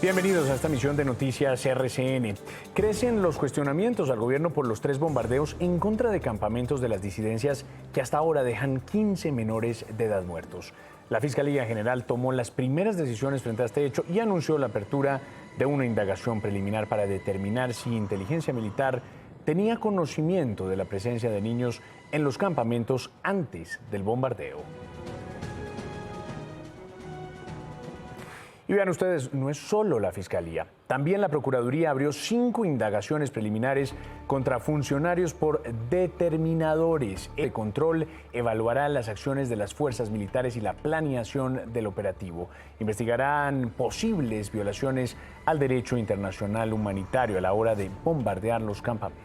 Bienvenidos a esta emisión de Noticias RCN. Crecen los cuestionamientos al gobierno por los 3 bombardeos en contra de campamentos de las disidencias que hasta ahora dejan 15 menores de edad muertos. La Fiscalía General tomó las primeras decisiones frente a este hecho y anunció la apertura de una indagación preliminar para determinar si inteligencia militar tenía conocimiento de la presencia de niños en los campamentos antes del bombardeo. Y vean ustedes, no es solo la Fiscalía. También la Procuraduría abrió 5 indagaciones preliminares contra funcionarios por determinadores. El control evaluará las acciones de las fuerzas militares y la planeación del operativo. Investigarán posibles violaciones al derecho internacional humanitario a la hora de bombardear los campamentos.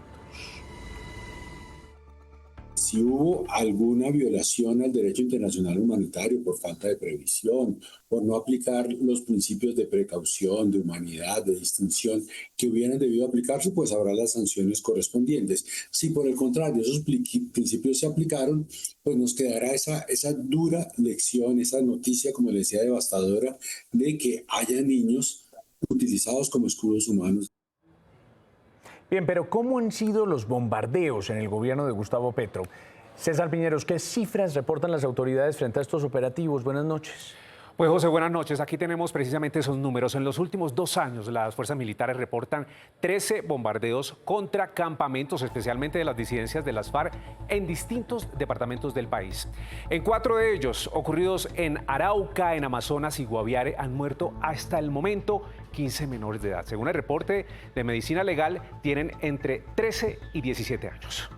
Si hubo alguna violación al derecho internacional humanitario por falta de previsión, por no aplicar los principios de precaución, de humanidad, de distinción que hubieran debido aplicarse, pues habrá las sanciones correspondientes. Si por el contrario esos principios se aplicaron, pues nos quedará esa dura lección, esa noticia, como les decía, devastadora, de que haya niños utilizados como escudos humanos. Bien, pero ¿cómo han sido los bombardeos en el gobierno de Gustavo Petro? César Piñeros, ¿qué cifras reportan las autoridades frente a estos operativos? Buenas noches. Pues José, buenas noches. Aquí tenemos precisamente esos números. En los últimos 2 años, las fuerzas militares reportan 13 bombardeos contra campamentos, especialmente de las disidencias de las FARC, en distintos departamentos del país. En 4 de ellos, ocurridos en Arauca, en Amazonas y Guaviare, han muerto hasta el momento 15 menores de edad. Según el reporte de Medicina Legal, tienen entre 13 y 17 años.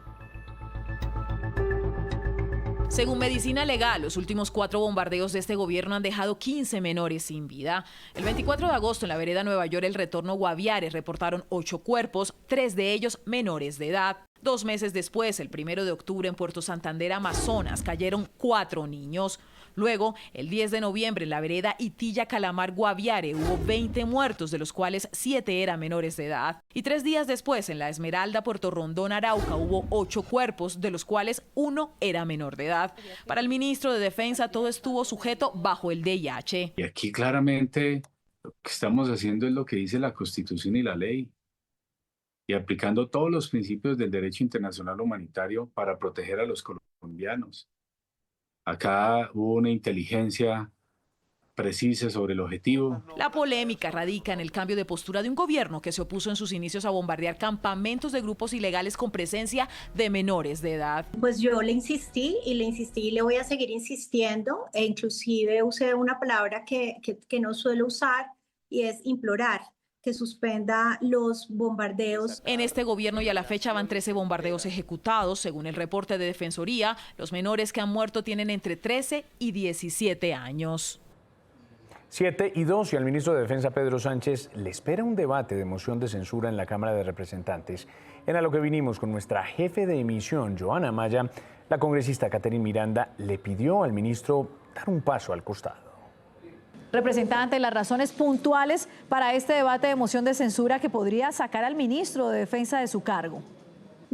Según Medicina Legal, los últimos 4 bombardeos de este gobierno han dejado 15 menores sin vida. El 24 de agosto, en la vereda Nueva York, el retorno Guaviare, reportaron 8 cuerpos, 3 de ellos menores de edad. 2 meses después, el 1 de octubre, en Puerto Santander, Amazonas, cayeron 4 niños. Luego, el 10 de noviembre, en la vereda Itilla Calamar Guaviare, hubo 20 muertos, de los cuales 7 eran menores de edad. Y 3 días después, en la Esmeralda, Puerto Rondón, Arauca, hubo 8 cuerpos, de los cuales 1 era menor de edad. Para el ministro de Defensa, todo estuvo sujeto bajo el DIH. Y aquí claramente lo que estamos haciendo es lo que dice la Constitución y la ley, y aplicando todos los principios del derecho internacional humanitario para proteger a los colombianos. Acá hubo una inteligencia precisa sobre el objetivo. La polémica radica en el cambio de postura de un gobierno que se opuso en sus inicios a bombardear campamentos de grupos ilegales con presencia de menores de edad. Pues yo le insistí y le voy a seguir insistiendo, e inclusive usé una palabra que no suelo usar, y es implorar que suspenda los bombardeos. En este gobierno y a la fecha van 13 bombardeos ejecutados. Según el reporte de Defensoría, los menores que han muerto tienen entre 13 y 17 años. 7 y 2, y al ministro de Defensa, Pedro Sánchez, le espera un debate de moción de censura en la Cámara de Representantes. En a lo que vinimos con nuestra jefe de emisión, Joana Maya, la congresista Catherine Miranda le pidió al ministro dar un paso al costado. Representante, las razones puntuales para este debate de moción de censura que podría sacar al ministro de Defensa de su cargo.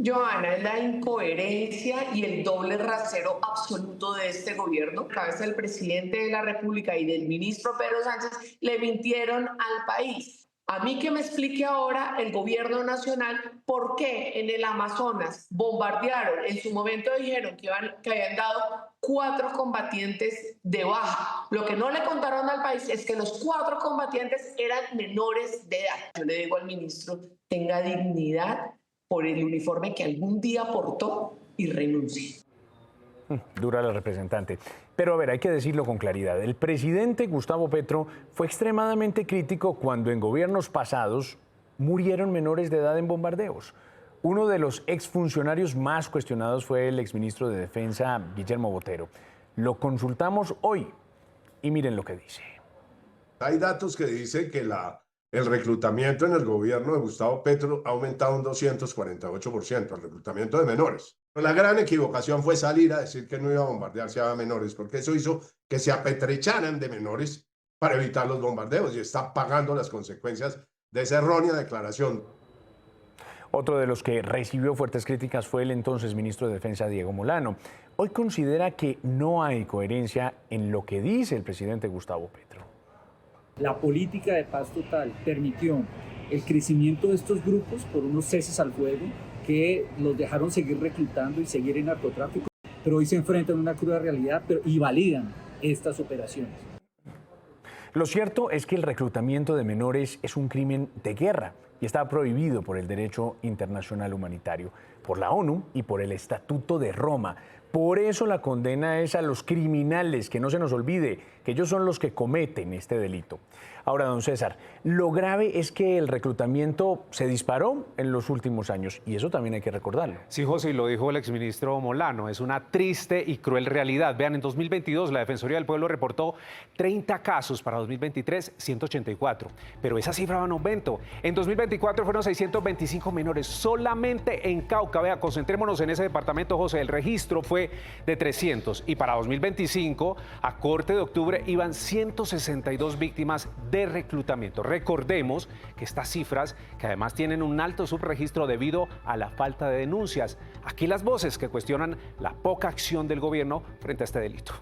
Joana, es la incoherencia y el doble rasero absoluto de este gobierno. A través del presidente de la República y del ministro Pedro Sánchez le mintieron al país. A mí que me explique ahora el gobierno nacional por qué en el Amazonas bombardearon, en su momento dijeron que habían dado 4 combatientes de baja. Lo que no le contaron al país es que los 4 combatientes eran menores de edad. Yo le digo al ministro, tenga dignidad por el uniforme que algún día portó y renuncie. Dura la representante. Pero a ver, hay que decirlo con claridad. El presidente Gustavo Petro fue extremadamente crítico cuando en gobiernos pasados murieron menores de edad en bombardeos. Uno de los exfuncionarios más cuestionados fue el exministro de Defensa, Guillermo Botero. Lo consultamos hoy y miren lo que dice. Hay datos que dicen que el reclutamiento en el gobierno de Gustavo Petro ha aumentado un 248%, el reclutamiento de menores. La gran equivocación fue salir a decir que no iba a bombardearse a menores, porque eso hizo que se apetrecharan de menores para evitar los bombardeos y está pagando las consecuencias de esa errónea declaración. Otro de los que recibió fuertes críticas fue el entonces ministro de Defensa, Diego Molano. Hoy considera que no hay coherencia en lo que dice el presidente Gustavo Petro. La política de paz total permitió el crecimiento de estos grupos por unos ceses al fuego que los dejaron seguir reclutando y seguir en narcotráfico, pero hoy se enfrentan a una cruda realidad y validan estas operaciones. Lo cierto es que el reclutamiento de menores es un crimen de guerra y está prohibido por el derecho internacional humanitario, por la ONU y por el Estatuto de Roma. Por eso la condena es a los criminales, que no se nos olvide que ellos son los que cometen este delito. Ahora, don César, lo grave es que el reclutamiento se disparó en los últimos años y eso también hay que recordarlo. Sí, José, y lo dijo el exministro Molano, es una triste y cruel realidad. Vean, en 2022 la Defensoría del Pueblo reportó 30 casos, para 2023 184, pero esa cifra va en aumento. En 2024 fueron 625 menores solamente en Cauca. Vea, concentrémonos en ese departamento, José, el registro fue de 300 y para 2025 a corte de octubre iban 162 víctimas de reclutamiento. Recordemos que estas cifras, que además tienen un alto subregistro debido a la falta de denuncias. Aquí las voces que cuestionan la poca acción del gobierno frente a este delito.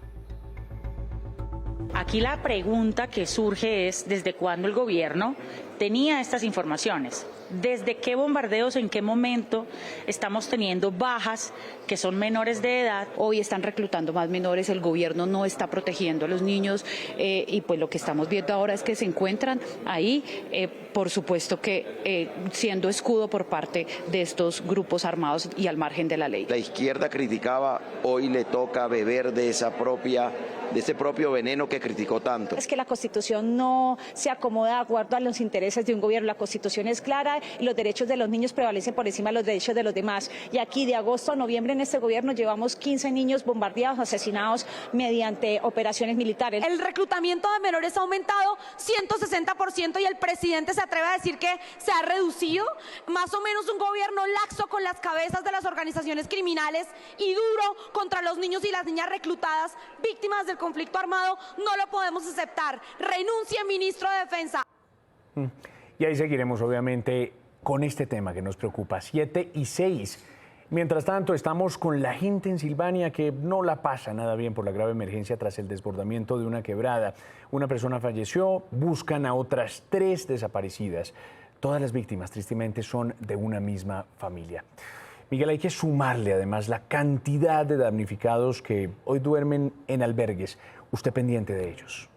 Aquí la pregunta que surge es ¿desde cuándo el gobierno tenía estas informaciones? ¿Desde qué bombardeos, en qué momento estamos teniendo bajas que son menores de edad? Hoy están reclutando más menores, el gobierno no está protegiendo a los niños y pues lo que estamos viendo ahora es que se encuentran ahí, por supuesto que siendo escudo por parte de estos grupos armados y al margen de la ley. La izquierda criticaba, hoy le toca beber de ese propio veneno que criticó tanto. Es que la Constitución no se acomoda de acuerdo a los intereses de un gobierno, la Constitución es clara y los derechos de los niños prevalecen por encima de los derechos de los demás. Y aquí de agosto a noviembre en este gobierno llevamos 15 niños bombardeados, asesinados mediante operaciones militares. El reclutamiento de menores ha aumentado 160% y el presidente se atreve a decir que se ha reducido. Más o menos un gobierno laxo con las cabezas de las organizaciones criminales y duro contra los niños y las niñas reclutadas, víctimas del conflicto armado, no lo podemos aceptar. Renuncie, ministro de Defensa. Y ahí seguiremos, obviamente, con este tema que nos preocupa. 7:06. Mientras tanto, estamos con la gente en Silvania que no la pasa nada bien por la grave emergencia tras el desbordamiento de una quebrada. Una persona falleció, buscan a otras 3 desaparecidas. Todas las víctimas, tristemente, son de una misma familia. Miguel, hay que sumarle además la cantidad de damnificados que hoy duermen en albergues. Usted pendiente de ellos.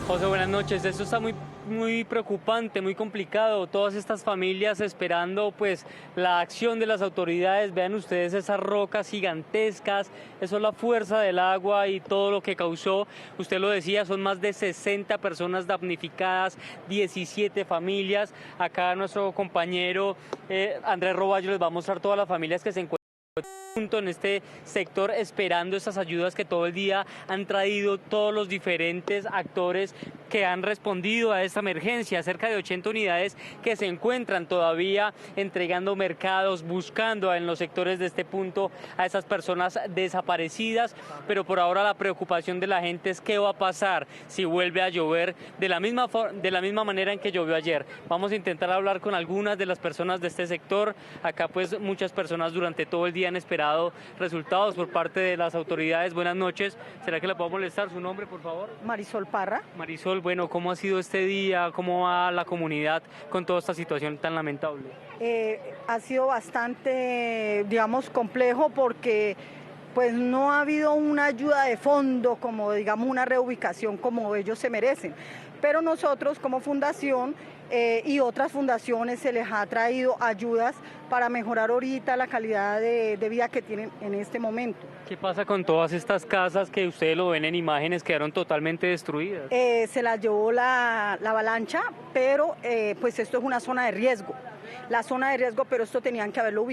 José, buenas noches. Esto está muy preocupante, muy complicado. Todas estas familias esperando pues la acción de las autoridades. Vean ustedes esas rocas gigantescas. Eso es la fuerza del agua y todo lo que causó. Usted lo decía, son más de 60 personas damnificadas, 17 familias. Acá nuestro compañero Andrés Roballo les va a mostrar todas las familias que se encuentran en este sector esperando estas ayudas que todo el día han traído todos los diferentes actores que han respondido a esta emergencia. Cerca de 80 unidades que se encuentran todavía entregando mercados, buscando en los sectores de este punto a esas personas desaparecidas, pero por ahora la preocupación de la gente es qué va a pasar si vuelve a llover de la misma manera en que llovió ayer. Vamos a intentar hablar con algunas de las personas de este sector. Acá pues muchas personas durante todo el día han esperado resultados por parte de las autoridades. Buenas noches. ¿Será que le puedo molestar? ¿Su nombre, por favor? Marisol Parra. Marisol, bueno, ¿cómo ha sido este día? ¿Cómo va la comunidad con toda esta situación tan lamentable? Ha sido bastante, digamos, complejo porque pues no ha habido una ayuda de fondo, como digamos una reubicación como ellos se merecen. Pero nosotros como fundación y otras fundaciones se les ha traído ayudas para mejorar ahorita la calidad de vida que tienen en este momento. ¿Qué pasa con todas estas casas que ustedes lo ven en imágenes, quedaron totalmente destruidas? Se las llevó la avalancha, pero pues esto es una zona de riesgo. La zona de riesgo, pero esto tenían que haberlo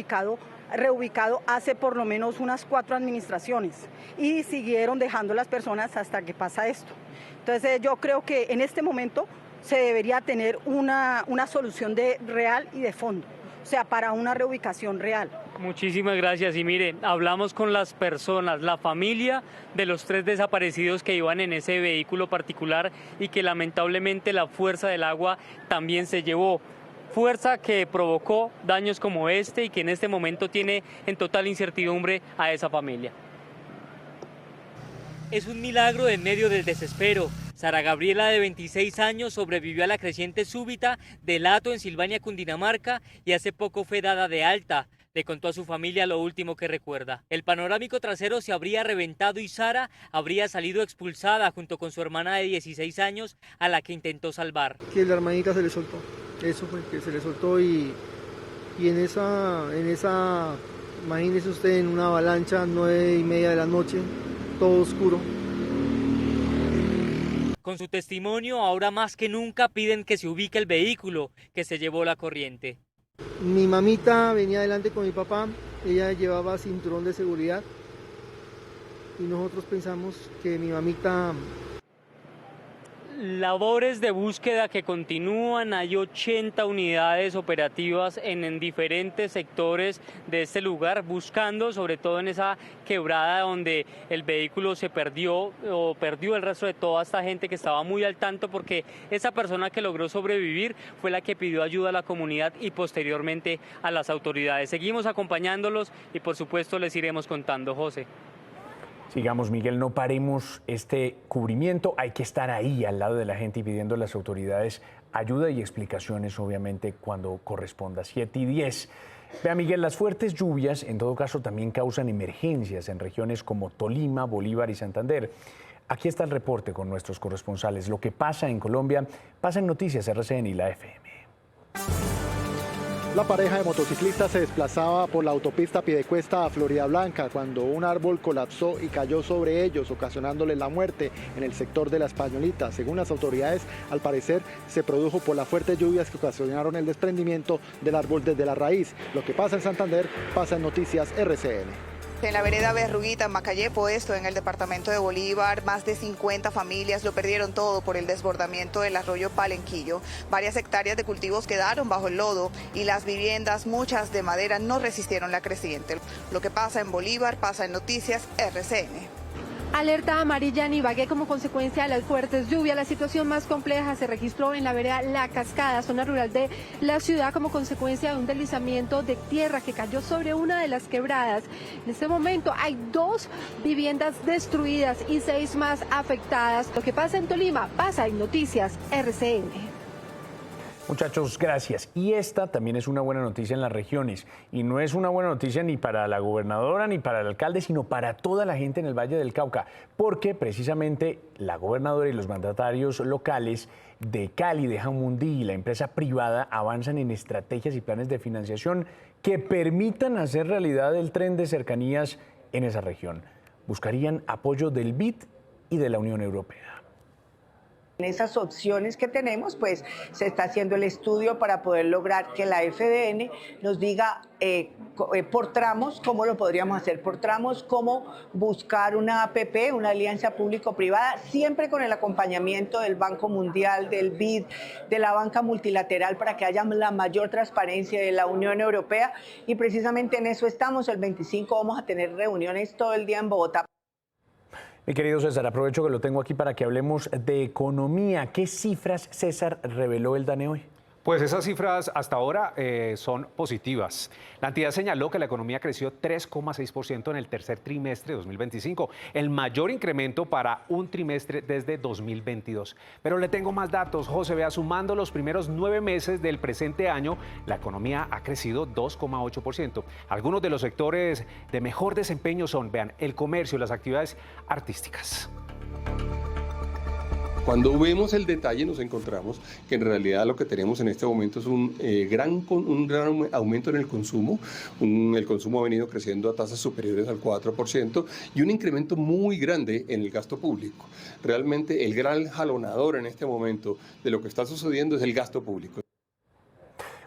reubicado hace por lo menos unas 4 administraciones y siguieron dejando las personas hasta que pasa esto. Entonces yo creo que en este momento se debería tener una solución real y de fondo, o sea, para una reubicación real. Muchísimas gracias. Y mire, hablamos con las personas, la familia de los 3 desaparecidos que iban en ese vehículo particular y que lamentablemente la fuerza del agua también se llevó. Fuerza que provocó daños como este y que en este momento tiene en total incertidumbre a esa familia. Es un milagro en medio del desespero. Sara Gabriela, de 26 años, sobrevivió a la creciente súbita del Hato en Silvania, Cundinamarca, y hace poco fue dada de alta. Le contó a su familia lo último que recuerda. El panorámico trasero se habría reventado y Sara habría salido expulsada junto con su hermana de 16 años, a la que intentó salvar. Que la hermanita se le soltó. Eso fue que se le soltó y en esa, imagínese usted, en una avalancha, 9:30 de la noche, todo oscuro. Con su testimonio, ahora más que nunca piden que se ubique el vehículo que se llevó la corriente. Mi mamita venía adelante con mi papá, ella llevaba cinturón de seguridad y nosotros pensamos que mi mamita... Labores de búsqueda que continúan, hay 80 unidades operativas en diferentes sectores de este lugar, buscando sobre todo en esa quebrada donde el vehículo se perdió o perdió el rastro de toda esta gente que estaba muy al tanto, porque esa persona que logró sobrevivir fue la que pidió ayuda a la comunidad y posteriormente a las autoridades. Seguimos acompañándolos y por supuesto les iremos contando, José. Sigamos, Miguel, no paremos este cubrimiento. Hay que estar ahí al lado de la gente y pidiendo a las autoridades ayuda y explicaciones, obviamente, cuando corresponda. 7:10. Vea, Miguel, las fuertes lluvias, en todo caso, también causan emergencias en regiones como Tolima, Bolívar y Santander. Aquí está el reporte con nuestros corresponsales. Lo que pasa en Colombia pasa en Noticias RCN y la FM. La pareja de motociclistas se desplazaba por la autopista Piedecuesta a Florida Blanca cuando un árbol colapsó y cayó sobre ellos, ocasionándoles la muerte en el sector de La Españolita. Según las autoridades, al parecer se produjo por las fuertes lluvias que ocasionaron el desprendimiento del árbol desde la raíz. Lo que pasa en Santander pasa en Noticias RCN. En la vereda Berruguita, en Macayepo, esto en el departamento de Bolívar, más de 50 familias lo perdieron todo por el desbordamiento del arroyo Palenquillo. Varias hectáreas de cultivos quedaron bajo el lodo y las viviendas, muchas de madera, no resistieron la creciente. Lo que pasa en Bolívar pasa en Noticias RCN. Alerta amarilla en Ibagué como consecuencia de las fuertes lluvias. La situación más compleja se registró en la vereda La Cascada, zona rural de la ciudad, como consecuencia de un deslizamiento de tierra que cayó sobre una de las quebradas. En este momento hay 2 viviendas destruidas y 6 más afectadas. Lo que pasa en Tolima pasa en Noticias RCN. Muchachos, gracias. Y esta también es una buena noticia en las regiones. Y no es una buena noticia ni para la gobernadora ni para el alcalde, sino para toda la gente en el Valle del Cauca. Porque precisamente la gobernadora y los mandatarios locales de Cali, de Jamundí y la empresa privada avanzan en estrategias y planes de financiación que permitan hacer realidad el tren de cercanías en esa región. Buscarían apoyo del BID y de la Unión Europea. En esas opciones que tenemos, pues se está haciendo el estudio para poder lograr que la FDN nos diga por tramos cómo lo podríamos hacer por tramos, cómo buscar una APP, una alianza público-privada, siempre con el acompañamiento del Banco Mundial, del BID, de la banca multilateral, para que haya la mayor transparencia de la Unión Europea. Y precisamente en eso estamos. El 25 vamos a tener reuniones todo el día en Bogotá. Mi querido César, aprovecho que lo tengo aquí para que hablemos de economía. ¿Qué cifras, César, reveló el DANE hoy? Pues esas cifras hasta ahora son positivas. La entidad señaló que la economía creció 3,6% en el tercer trimestre de 2025, el mayor incremento para un trimestre desde 2022. Pero le tengo más datos, José. Vea, sumando los primeros 9 meses del presente año, la economía ha crecido 2,8%. Algunos de los sectores de mejor desempeño son, vean, el comercio y las actividades artísticas. Cuando vemos el detalle nos encontramos que en realidad lo que tenemos en este momento es un gran aumento en el consumo. El consumo ha venido creciendo a tasas superiores al 4% y un incremento muy grande en el gasto público. Realmente el gran jalonador en este momento de lo que está sucediendo es el gasto público.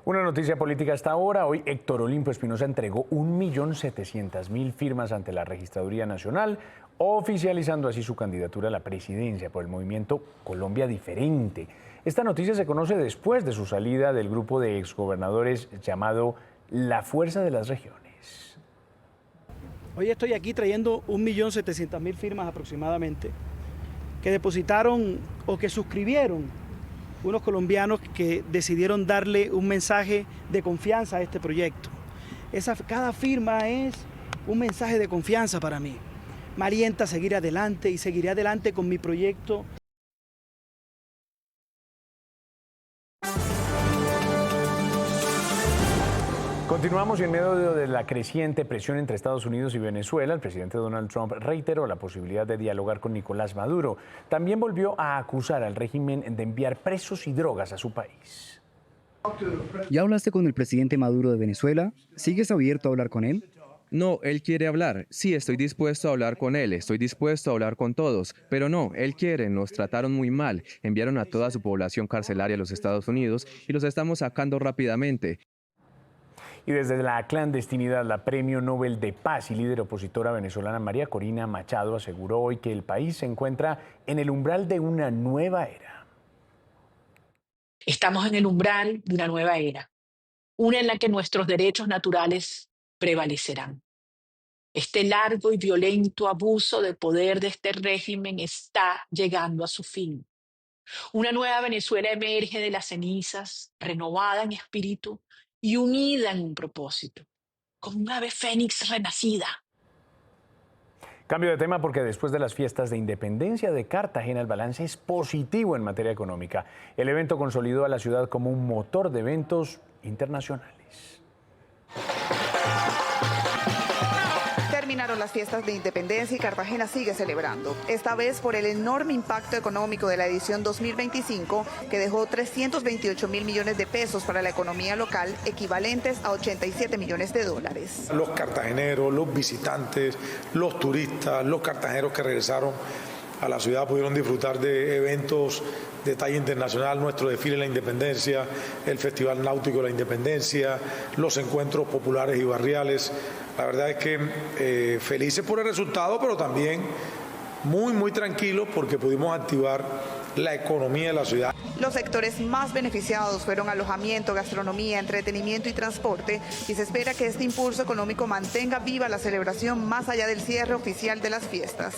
Una noticia política hasta ahora. Hoy Héctor Olimpo Espinosa entregó 1.700.000 firmas ante la Registraduría Nacional, oficializando así su candidatura a la presidencia por el movimiento Colombia Diferente. Esta noticia se conoce después de su salida del grupo de exgobernadores llamado La Fuerza de las Regiones. Hoy estoy aquí trayendo 1.700.000 firmas aproximadamente que depositaron o que suscribieron unos colombianos que decidieron darle un mensaje de confianza a este proyecto. Cada firma es un mensaje de confianza para mí. Marienta seguir adelante y seguiré adelante con mi proyecto. Continuamos y en medio de la creciente presión entre Estados Unidos y Venezuela, el presidente Donald Trump reiteró la posibilidad de dialogar con Nicolás Maduro. También volvió a acusar al régimen de enviar presos y drogas a su país. ¿Ya hablaste con el presidente Maduro de Venezuela? ¿Sigues abierto a hablar con él? No, él quiere hablar. Sí, estoy dispuesto a hablar con él, estoy dispuesto a hablar con todos. Pero no, él quiere, nos trataron muy mal. Enviaron a toda su población carcelaria a los Estados Unidos y los estamos sacando rápidamente. Y desde la clandestinidad, la Premio Nobel de Paz y líder opositora venezolana María Corina Machado aseguró hoy que el país se encuentra en el umbral de una nueva era. Estamos en el umbral de una nueva era, una en la que nuestros derechos naturales prevalecerán. Este largo y violento abuso de poder de este régimen está llegando a su fin. Una nueva Venezuela emerge de las cenizas, renovada en espíritu y unida en un propósito, como un ave fénix renacida. Cambio de tema porque después de las fiestas de independencia de Cartagena, el balance es positivo en materia económica. El evento consolidó a la ciudad como un motor de eventos internacionales. Terminaron las fiestas de independencia y Cartagena sigue celebrando, esta vez por el enorme impacto económico de la edición 2025 que dejó 328.000 millones de pesos para la economía local, equivalentes a 87 millones de dólares. Los cartageneros, los visitantes, los turistas, los cartageneros que regresaron a la ciudad pudieron disfrutar de eventos de talla internacional, nuestro desfile de la Independencia, el Festival Náutico de la Independencia, los encuentros populares y barriales. La verdad es que felices por el resultado, pero también muy tranquilos porque pudimos activar la economía de la ciudad. Los sectores más beneficiados fueron alojamiento, gastronomía, entretenimiento y transporte, y se espera que este impulso económico mantenga viva la celebración más allá del cierre oficial de las fiestas.